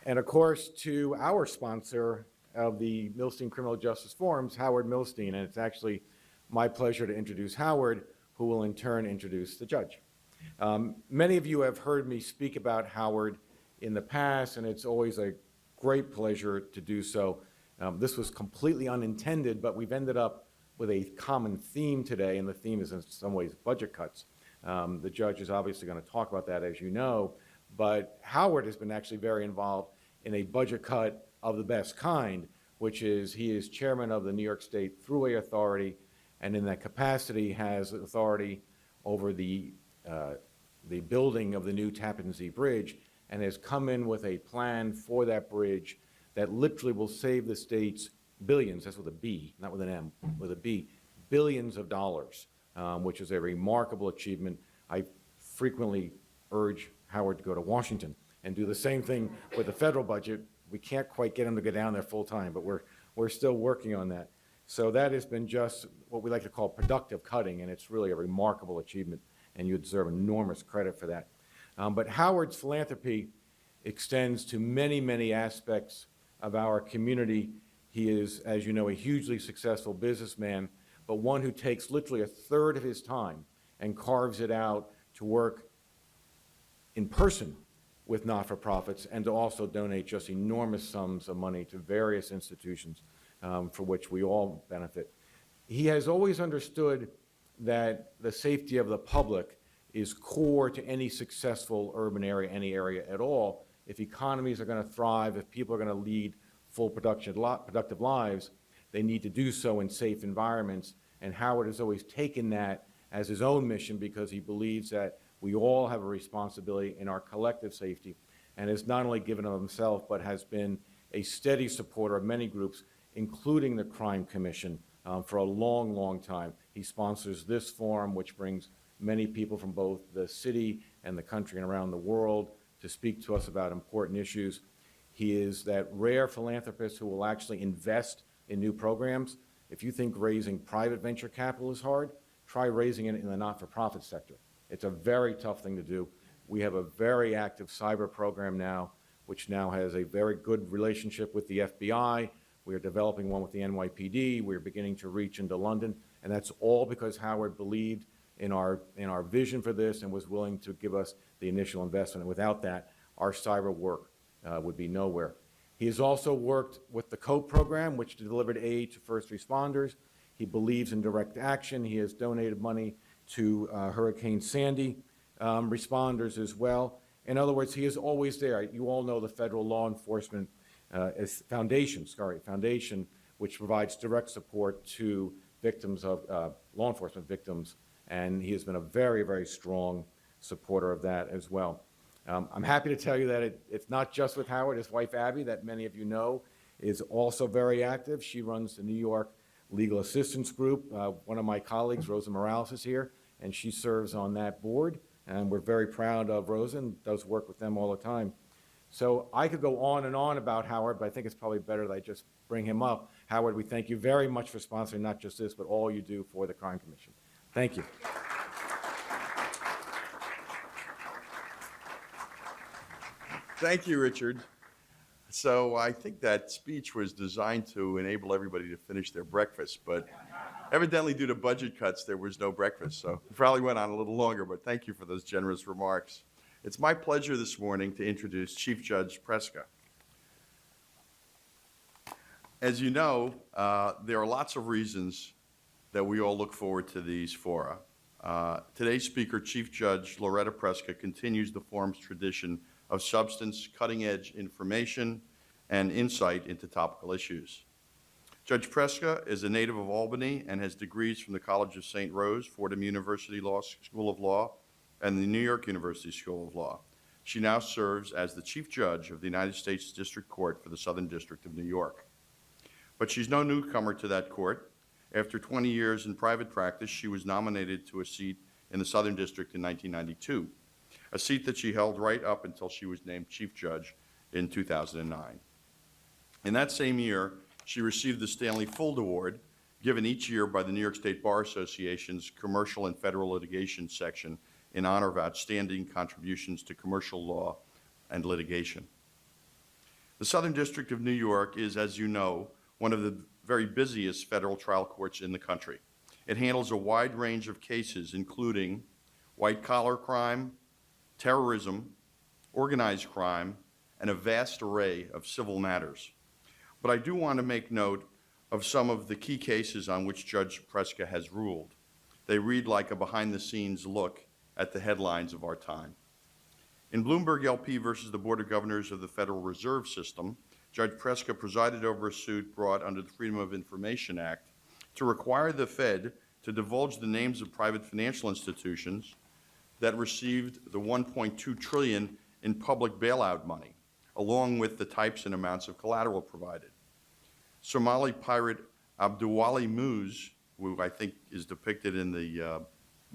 And of course, to our sponsor of the Milstein Criminal Justice Forums, Howard Milstein. And it's actually my pleasure to introduce Howard, who will in turn introduce the judge. Many of you have heard me speak about Howard in the past, and it's always a great pleasure to do so. This was completely unintended, but we've ended up with a common theme today, and the theme is in some ways budget cuts. The judge is obviously going to talk about that, as you know, but Howard has been actually very involved in a budget cut of the best kind, which is he is chairman of the New York State Thruway Authority, and in that capacity has authority over the building of the new Tappan Zee Bridge, and has come in with a plan for that bridge that literally will save the states billions, that's with a B, not with an M, with a B, billions of dollars, which is a remarkable achievement. I frequently urge Howard to go to Washington and do the same thing with the federal budget. We can't quite get him to go down there full time, but we're still working on that. So that has been just what we like to call productive cutting, and it's really a remarkable achievement, and you deserve enormous credit for that. But Howard's philanthropy extends to many, many aspects of our community. He is, as you know, a hugely successful businessman, but one who takes literally a third of his time and carves it out to work in person with not-for-profits and to also donate just enormous sums of money to various institutions for which we all benefit. He has always understood that the safety of the public is core to any successful urban area, any area at all. If economies are going to thrive, if people are going to lead full productive lives, they need to do so in safe environments. And Howard has always taken that as his own mission because he believes that we all have a responsibility in our collective safety, and has not only given of himself, but has been a steady supporter of many groups, including the Crime Commission, for a long, long time. He sponsors this forum, which brings many people from both the city and the country and around the world to speak to us about important issues. He is that rare philanthropist who will actually invest in new programs. If you think raising private venture capital is hard, try raising it in the not-for-profit sector. It's a very tough thing to do. We have a very active cyber program now, which now has a very good relationship with the FBI. We are developing one with the NYPD. We're beginning to reach into London, and that's all because Howard believed in our vision for this and was willing to give us the initial investment. And without that, our cyber work would be nowhere. He has also worked with the COPE program, which delivered aid to first responders. He believes in direct action. He has donated money to Hurricane Sandy responders as well. In other words, he is always there. You all know the Federal Law Enforcement Foundation, which provides direct support to victims of law enforcement victims, and he has been a very, very strong supporter of that as well. I'm happy to tell you that it's not just with Howard. His wife, Abby, that many of you know, is also very active. She runs the New York Legal Assistance Group. One of my colleagues, Rosa Morales, is here, and she serves on that board, and we're very proud of Rosa and does work with them all the time. So I could go on and on about Howard, but I think it's probably better that I just bring him up. Howard, we thank you very much for sponsoring not just this, but all you do for the Crime Commission. Thank you. Thank you, Richard. So I think that speech was designed to enable everybody to finish their breakfast, but evidently due to budget cuts, there was no breakfast. So it probably went on a little longer, but thank you for those generous remarks. It's my pleasure this morning to introduce Chief Judge Preska. As you know, there are lots of reasons that we all look forward to these fora. Today's speaker, Chief Judge Loretta Preska, continues the forum's tradition of substance, cutting-edge information, and insight into topical issues. Judge Preska is a native of Albany and has degrees from the College of St. Rose, Fordham University School of Law, and the New York University School of Law. She now serves as the Chief Judge of the United States District Court for the Southern District of New York. But she's no newcomer to that court. After 20 years in private practice, she was nominated to a seat in the Southern District in 1992, a seat that she held right up until she was named Chief Judge in 2009. In that same year, she received the Stanley Fuld Award, given each year by the New York State Bar Association's Commercial and Federal Litigation section in honor of outstanding contributions to commercial law and litigation. The Southern District of New York is, as you know, one of the very busiest federal trial courts in the country. It handles a wide range of cases, including white-collar crime, terrorism, organized crime, and a vast array of civil matters. But I do want to make note of some of the key cases on which Judge Preska has ruled. They read like a behind-the-scenes look at the headlines of our time. In Bloomberg LP versus the Board of Governors of the Federal Reserve System, Judge Preska presided over a suit brought under the Freedom of Information Act to require the Fed to divulge the names of private financial institutions that received the $1.2 trillion in public bailout money, along with the types and amounts of collateral provided. Somali pirate Abdulwali Moose, who I think is depicted in the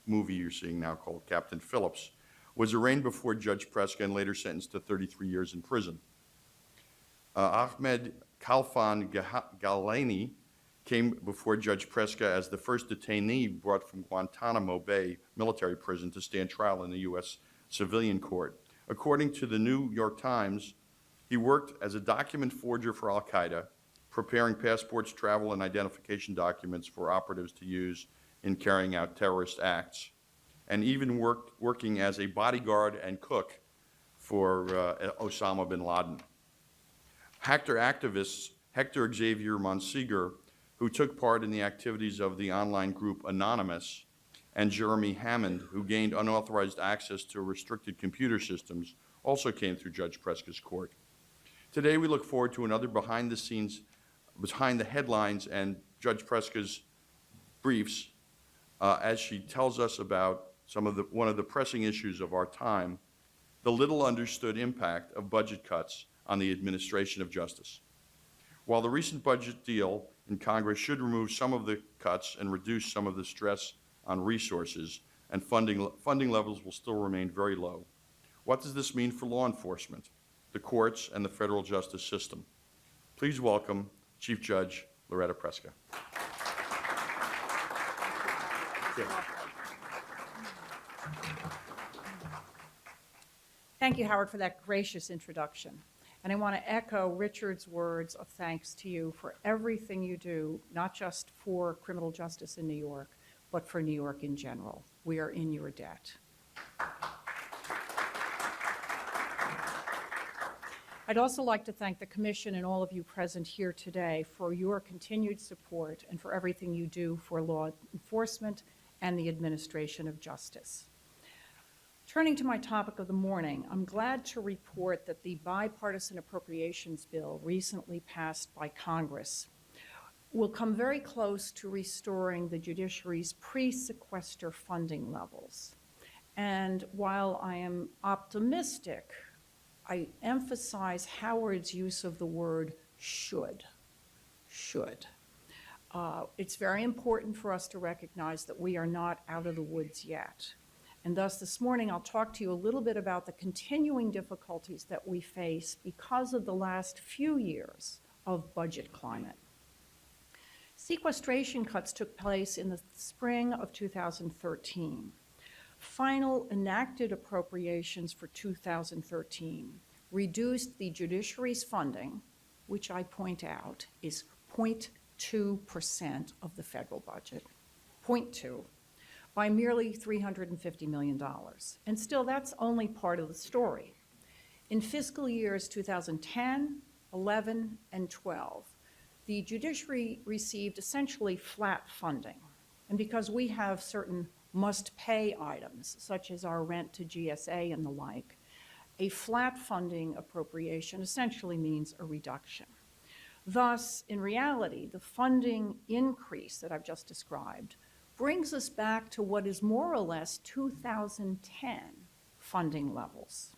movie you're seeing now called Captain Phillips, was arraigned before Judge Preska and later sentenced to 33 years in prison. Ahmed Khalfan Galani came before Judge Preska as the first detainee brought from Guantanamo Bay military prison to stand trial in the U.S. civilian court. According to the New York Times, he worked as a document forger for al-Qaeda, preparing passports, travel, and identification documents for operatives to use in carrying out terrorist acts, and even working as a bodyguard and cook for Osama bin Laden. Hacker activists Hector Xavier Monsegur, who took part in the activities of the online group Anonymous, and Jeremy Hammond, who gained unauthorized access to restricted computer systems, also came through Judge Preska's court. Today, we look forward to another behind the headlines and Judge Preska's briefs as she tells us about one of the pressing issues of our time, the little understood impact of budget cuts on the administration of justice. While the recent budget deal in Congress should remove some of the cuts and reduce some of the stress on resources, and funding levels will still remain very low. What does this mean for law enforcement, the courts, and the federal justice system? Please welcome Chief Judge Loretta Preska. Thank you, Howard, for that gracious introduction. And I want to echo Richard's words of thanks to you for everything you do, not just for criminal justice in New York, but for New York in general. We are in your debt. I'd also like to thank the Commission and all of you present here today for your continued support and for everything you do for law enforcement and the administration of justice. Turning to my topic of the morning, I'm glad to report that the bipartisan appropriations bill recently passed by Congress will come very close to restoring the judiciary's pre-sequester funding levels. And while I am optimistic, I emphasize Howard's use of the word should. It's very important for us to recognize that we are not out of the woods yet. And thus this morning I'll talk to you a little bit about the continuing difficulties that we face because of the last few years of budget climate. Sequestration cuts took place in the spring of 2013. Final enacted appropriations for 2013 reduced the judiciary's funding, which I point out is 0.2% of the federal budget, 0.2, by merely $350 million. And still, that's only part of the story. In fiscal years 2010, 11, and 12, the judiciary received essentially flat funding. And because we have certain must-pay items, such as our rent to GSA and the like, a flat funding appropriation essentially means a reduction. Thus, in reality, the funding increase that I've just described brings us back to what is more or less 2010 funding levels.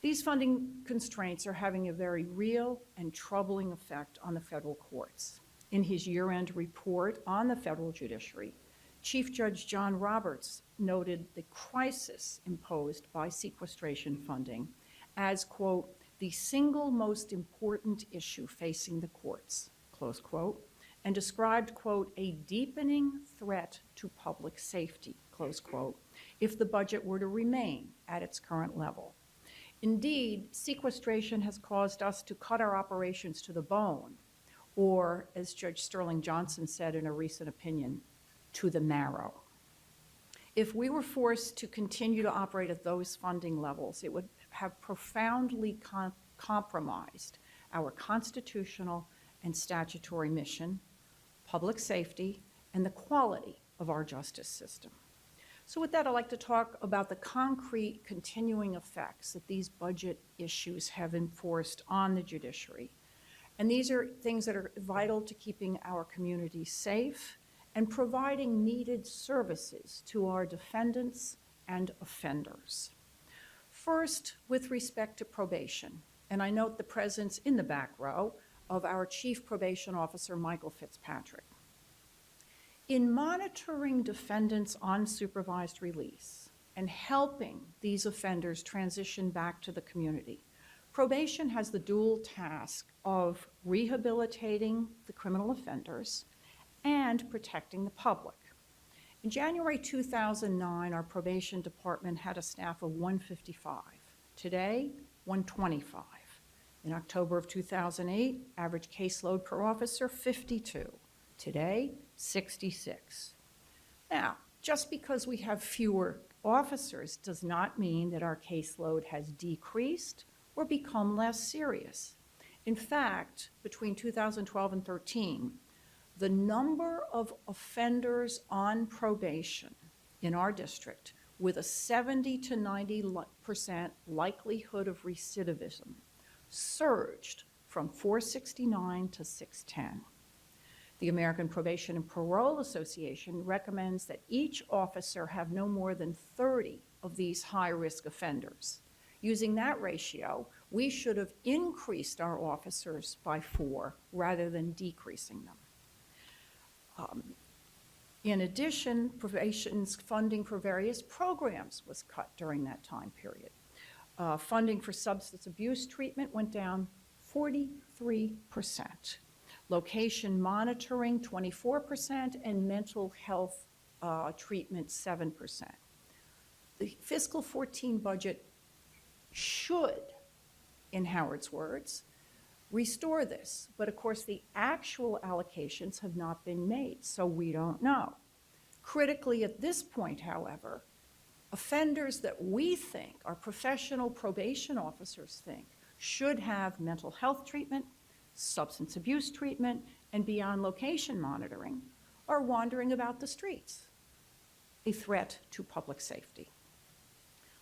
These funding constraints are having a very real and troubling effect on the federal courts. In his year-end report on the federal judiciary, Chief Judge John Roberts noted the crisis imposed by sequestration funding as, quote, the single most important issue facing the courts, close quote, and described, quote, a deepening threat to public safety, close quote, if the budget were to remain at its current level. Indeed, sequestration has caused us to cut our operations to the bone, or, as Judge Sterling Johnson said in a recent opinion, to the marrow. If we were forced to continue to operate at those funding levels, it would have profoundly compromised our constitutional and statutory mission, public safety, and the quality of our justice system. So with that, I'd like to talk about the concrete continuing effects that these budget issues have enforced on the judiciary. And these are things that are vital to keeping our communities safe and providing needed services to our defendants and offenders. First, with respect to probation, and I note the presence in the back row of our Chief Probation Officer, Michael Fitzpatrick. In monitoring defendants on supervised release and helping these offenders transition back to the community, probation has the dual task of rehabilitating the criminal offenders and protecting the public. In January 2009, our probation department had a staff of 155. Today, 125. In October of 2008, average caseload per officer, 52. Today, 66. Now, just because we have fewer officers does not mean that our caseload has decreased or become less serious. In fact, between 2012 and 13, the number of offenders on probation in our district with a 70 to 90% likelihood of recidivism surged from 469 to 610. The American Probation and Parole Association recommends that each officer have no more than 30 of these high-risk offenders. Using that ratio, we should have increased our officers by 4 rather than decreasing them. In addition, probation's funding for various programs was cut during that time period. Funding for substance abuse treatment went down 43%. Location monitoring, 24%, and mental health treatment, 7%. The fiscal 14 budget should, in Howard's words, restore this. But of course, the actual allocations have not been made, so we don't know. Critically, at this point, however, offenders that we think, our professional probation officers think, should have mental health treatment, substance abuse treatment, and beyond location monitoring are wandering about the streets, a threat to public safety.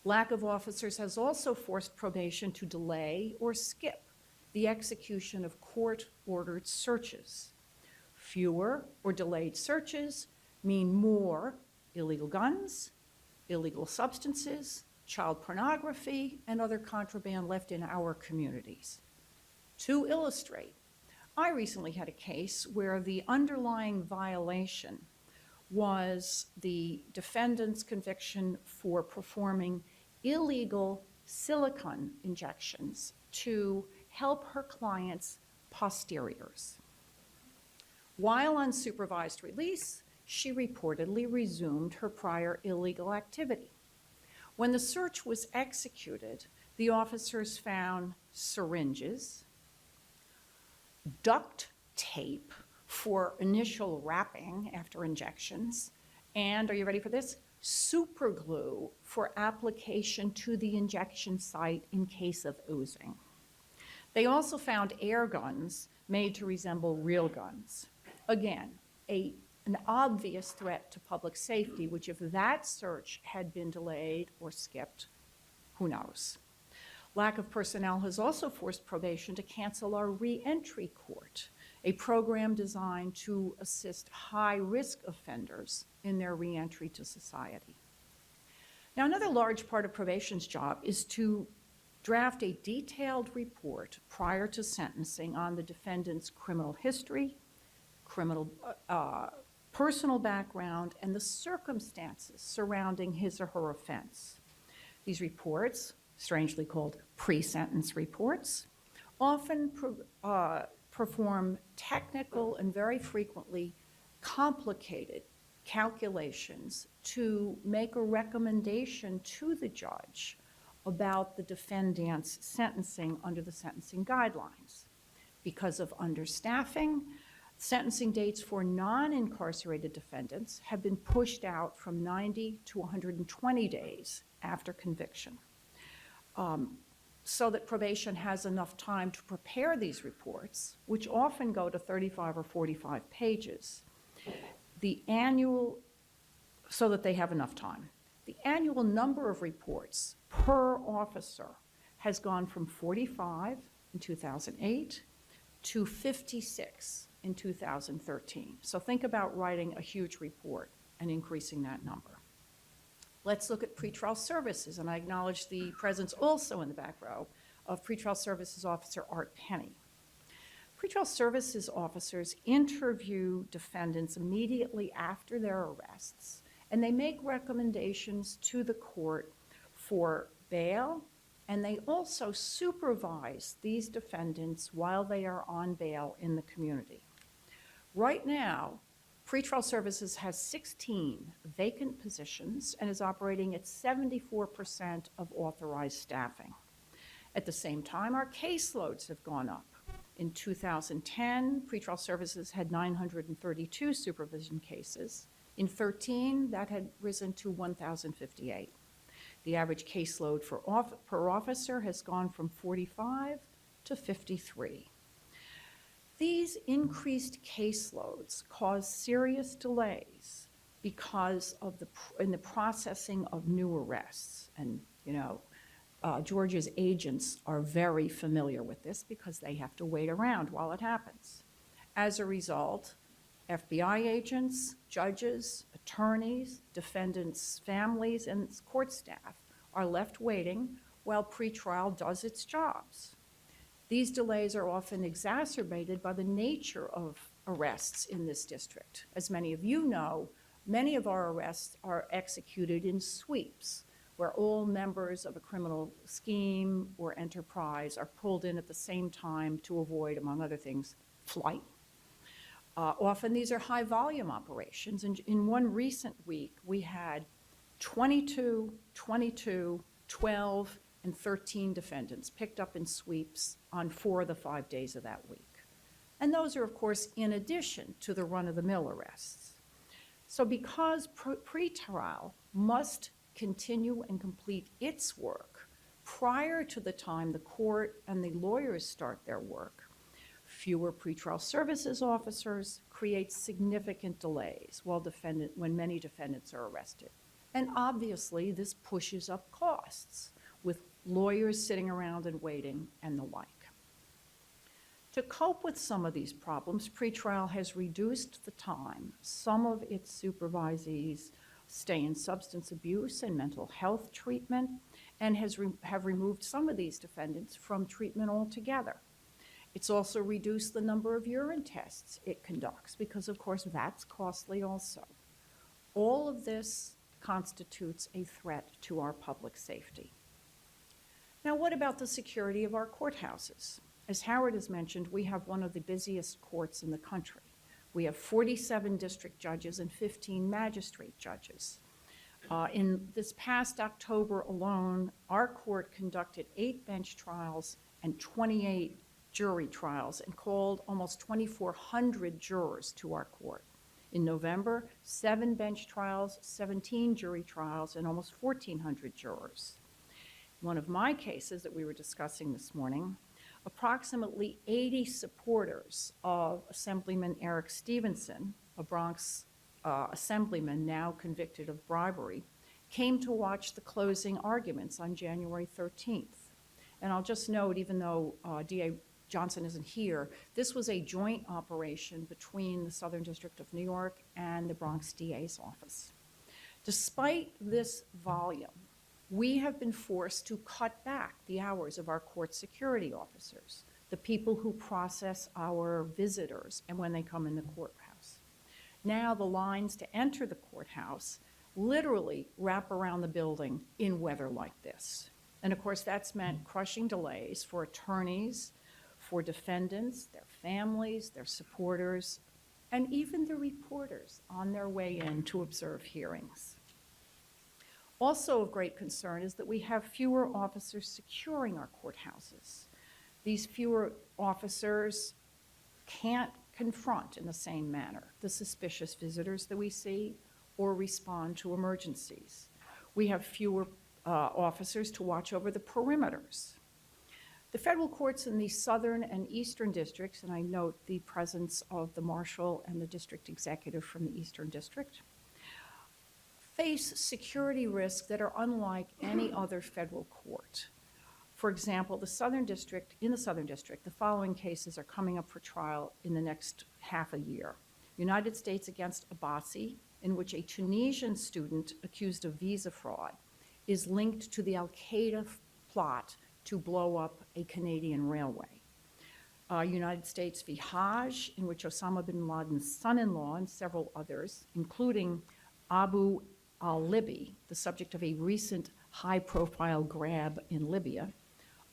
Lack of officers has also forced probation to delay or skip the execution of court-ordered searches. Fewer or delayed searches mean more illegal guns, illegal substances, child pornography, and other contraband left in our communities. To illustrate, I recently had a case where the underlying violation was the defendant's conviction for performing illegal silicone injections to help her client's posteriors. While on supervised release, she reportedly resumed her prior illegal activity. When the search was executed, the officers found syringes, duct tape for initial wrapping after injections, and, are you ready for this? Super glue for application to the injection site in case of oozing. They also found air guns made to resemble real guns. Again, an obvious threat to public safety, which if that search had been delayed or skipped, who knows? Lack of personnel has also forced probation to cancel our reentry court, a program designed to assist high-risk offenders in their reentry to society. Now, another large part of probation's job is to draft a detailed report prior to sentencing on the defendant's criminal history, personal background, and the circumstances surrounding his or her offense. These reports, strangely called pre-sentence reports, often perform technical and very frequently complicated calculations to make a recommendation to the judge about the defendant's sentencing under the sentencing guidelines. Because of understaffing, sentencing dates for non-incarcerated defendants have been pushed out from 90 to 120 days after conviction, so that probation has enough time to prepare these reports, which often go to 35 or 45 pages. So that they have enough time. The annual number of reports per officer has gone from 45 in 2008 to 56 in 2013. So think about writing a huge report and increasing that number. Let's look at pretrial services, and I acknowledge the presence also in the back row of Pretrial Services Officer Art Penny. Pretrial services officers interview defendants immediately after their arrests, and they make recommendations to the court for bail, and they also supervise these defendants while they are on bail in the community. Right now, Pretrial Services has 16 vacant positions and is operating at 74% of authorized staffing. At the same time, our caseloads have gone up. In 2010, Pretrial Services had 932 supervision cases. In 2013, that had risen to 1,058. The average caseload per officer has gone from 45 to 53. These increased caseloads cause serious delays because of in the processing of new arrests. And, Georgia's agents are very familiar with this because they have to wait around while it happens. As a result, FBI agents, judges, attorneys, defendants' families, and court staff are left waiting while pretrial does its jobs. These delays are often exacerbated by the nature of arrests in this district. As many of you know, many of our arrests are executed in sweeps, where all members of a criminal scheme or enterprise are pulled in at the same time to avoid, among other things, flight. Often these are high-volume operations, and in one recent week, we had 22, 12, and 13 defendants picked up in sweeps on 4 of the 5 days of that week. And those are, of course, in addition to the run-of-the-mill arrests. So because pretrial must continue and complete its work prior to the time the court and the lawyers start their work, fewer pretrial services officers create significant delays when many defendants are arrested. And obviously, this pushes up costs, with lawyers sitting around and waiting and the like. To cope with some of these problems, pretrial has reduced the time some of its supervisees stay in substance abuse and mental health treatment, and have removed some of these defendants from treatment altogether. It's also reduced the number of urine tests it conducts because, of course, that's costly also. All of this constitutes a threat to our public safety. Now, what about the security of our courthouses? As Howard has mentioned, we have one of the busiest courts in the country. We have 47 district judges and 15 magistrate judges. In this past October alone, our court conducted 8 bench trials and 28 jury trials and called almost 2,400 jurors to our court. In November, 7 bench trials, 17 jury trials, and almost 1,400 jurors. One of my cases that we were discussing this morning, approximately 80 supporters of Assemblyman Eric Stevenson, a Bronx assemblyman now convicted of bribery, came to watch the closing arguments on January 13th. And I'll just note, even though DA Johnson isn't here, this was a joint operation between the Southern District of New York and the Bronx DA's office. Despite this volume, we have been forced to cut back the hours of our court security officers, the people who process our visitors and when they come in the courthouse. Now the lines to enter the courthouse literally wrap around the building in weather like this. And of course, that's meant crushing delays for attorneys, for defendants, their families, their supporters, and even the reporters on their way in to observe hearings. Also of great concern is that we have fewer officers securing our courthouses. These fewer officers can't confront in the same manner the suspicious visitors that we see or respond to emergencies. We have fewer officers to watch over the perimeters. The federal courts in the southern and eastern districts, and I note the presence of the marshal and the district executive from the eastern district, face security risks that are unlike any other federal court. For example, in the Southern District, the following cases are coming up for trial in the next half a year. United States against Abbasi, in which a Tunisian student accused of visa fraud is linked to the Al-Qaeda plot to blow up a Canadian railway. United States v. Hajj, in which Osama bin Laden's son-in-law and several others, including Abu al-Libi, the subject of a recent high-profile grab in Libya,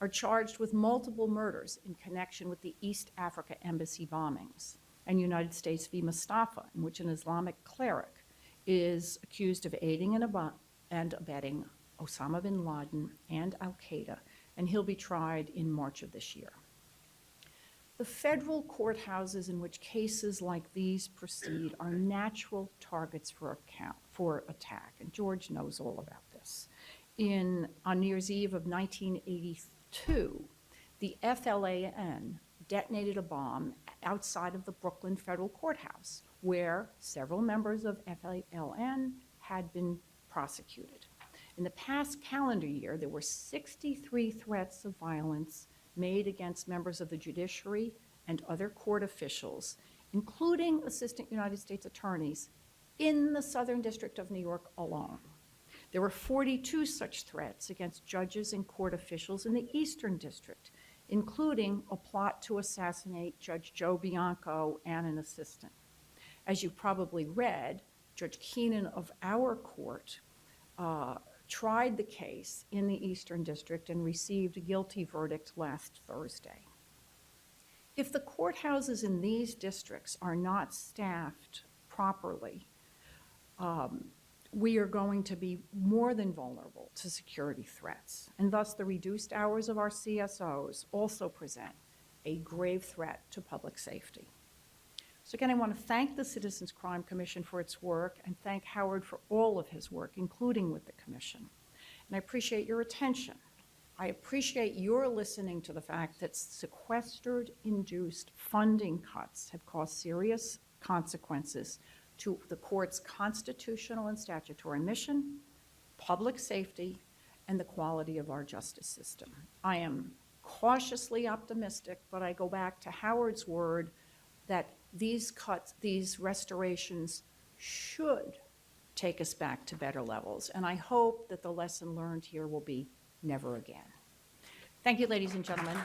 are charged with multiple murders in connection with the East Africa embassy bombings, and United States v. Mustafa, in which an Islamic cleric is accused of aiding and abetting Osama bin Laden and al-Qaeda, and he'll be tried in March of this year. The federal courthouses in which cases like these proceed are natural targets for attack, and George knows all about this. On New Year's Eve of 1982, the FLAN detonated a bomb outside of the Brooklyn Federal Courthouse, where several members of FLAN had been prosecuted. In the past calendar year, there were 63 threats of violence made against members of the judiciary and other court officials, including assistant United States attorneys, in the Southern District of New York alone. There were 42 such threats against judges and court officials in the Eastern District, including a plot to assassinate Judge Joe Bianco and an assistant. As you probably read, Judge Keenan of our court tried the case in the Eastern District and received a guilty verdict last Thursday. If the courthouses in these districts are not staffed properly, we are going to be more than vulnerable to security threats, and thus the reduced hours of our CSOs also present a grave threat to public safety. So again, I want to thank the Citizens Crime Commission for its work and thank Howard for all of his work, including with the commission. And I appreciate your attention. I appreciate your listening to the fact that sequestered-induced funding cuts have caused serious consequences to the court's constitutional and statutory mission, public safety, and the quality of our justice system. I am cautiously optimistic, but I go back to Howard's word that these cuts, these restorations should take us back to better levels. And I hope that the lesson learned here will be never again. Thank you, ladies and gentlemen.